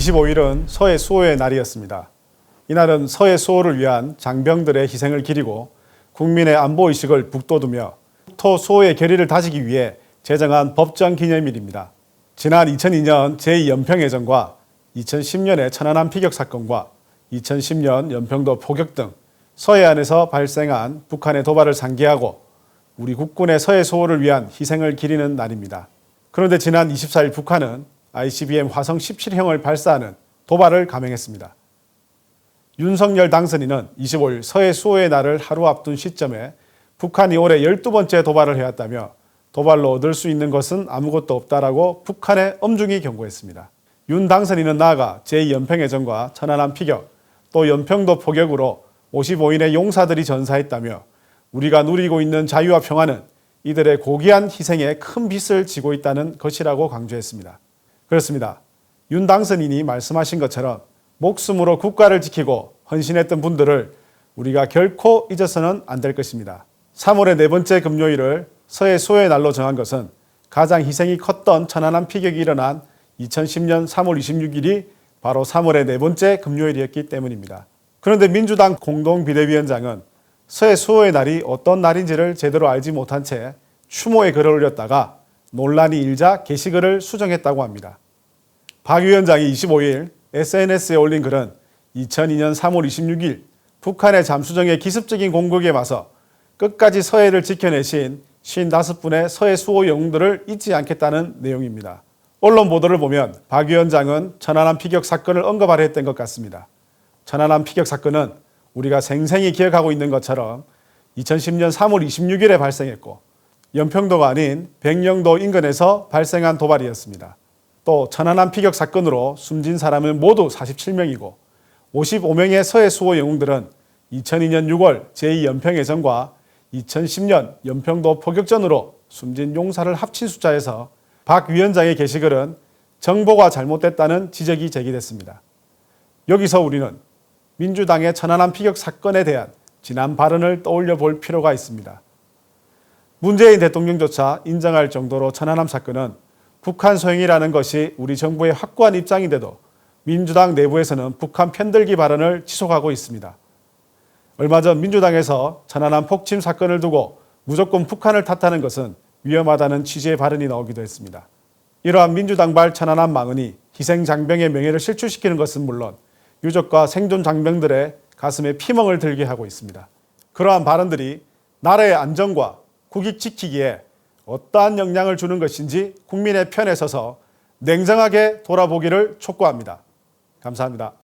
25일은 서해 수호의 날이었습니다. 이날은 서해 수호를 위한 장병들의 희생을 기리고 국민의 안보의식을 북돋우며 국토 수호의 결의를 다지기 위해 제정한 법정 기념일입니다. 지난 2002년 제2연평해전과 2010년의 천안함 피격 사건과 2010년 연평도 포격 등 서해안에서 발생한 북한의 도발을 상기하고 우리 국군의 서해 수호를 위한 희생을 기리는 날입니다. 그런데 지난 24일 북한은 ICBM 화성 17형을 발사하는 도발을 감행했습니다. 윤석열 당선인은 25일 서해 수호의 날을 하루 앞둔 시점에 북한이 올해 12번째 도발을 해왔다며 도발로 얻을 수 있는 것은 아무것도 없다라고 북한에 엄중히 경고했습니다. 윤 당선인은 나아가 제2연평해전과 천안함 피격, 또 연평도 포격으로 55인의 용사들이 전사했다며 우리가 누리고 있는 자유와 평화는 이들의 고귀한 희생에 큰 빚을 지고 있다는 것이라고 강조했습니다. 그렇습니다. 윤 당선인이 말씀하신 것처럼 목숨으로 국가를 지키고 헌신했던 분들을 우리가 결코 잊어서는 안 될 것입니다. 3월의 네 번째 금요일을 서해 수호의 날로 정한 것은 가장 희생이 컸던 천안함 피격이 일어난 2010년 3월 26일이 바로 3월의 네 번째 금요일이었기 때문입니다. 그런데 민주당 공동비대위원장은 서해 수호의 날이 어떤 날인지를 제대로 알지 못한 채 추모의 글을 올렸다가 논란이 일자 게시글을 수정했다고 합니다. 박 위원장이 25일 SNS에 올린 글은 2002년 3월 26일 북한의 잠수정의 기습적인 공격에 맞서 끝까지 서해를 지켜내신 55분의 서해 수호 영웅들을 잊지 않겠다는 내용입니다. 언론 보도를 보면 박 위원장은 천안함 피격 사건을 언급하려 했던 것 같습니다. 천안함 피격 사건은 우리가 생생히 기억하고 있는 것처럼 2010년 3월 26일에 발생했고 연평도가 아닌 백령도 인근에서 발생한 도발이었습니다. 또 천안함 피격 사건으로 숨진 사람은 모두 47명이고 55명의 서해 수호 영웅들은 2002년 6월 제2연평해전과 2010년 연평도 포격전으로 숨진 용사를 합친 숫자에서 박 위원장의 게시글은 정보가 잘못됐다는 지적이 제기됐습니다. 여기서 우리는 민주당의 천안함 피격 사건에 대한 지난 발언을 떠올려 볼 필요가 있습니다. 문재인 대통령조차 인정할 정도로 천안함 사건은 북한 소행이라는 것이 우리 정부의 확고한 입장인데도 민주당 내부에서는 북한 편들기 발언을 지속하고 있습니다. 얼마 전 민주당에서 천안함 폭침 사건을 두고 무조건 북한을 탓하는 것은 위험하다는 취지의 발언이 나오기도 했습니다. 이러한 민주당발 천안함 망언이 희생 장병의 명예를 실추시키는 것은 물론 유족과 생존 장병들의 가슴에 피멍을 들게 하고 있습니다. 그러한 발언들이 나라의 안전과 국익 지키기에 어떠한 영향을 주는 것인지 국민의 편에 서서 냉정하게 돌아보기를 촉구합니다. 감사합니다.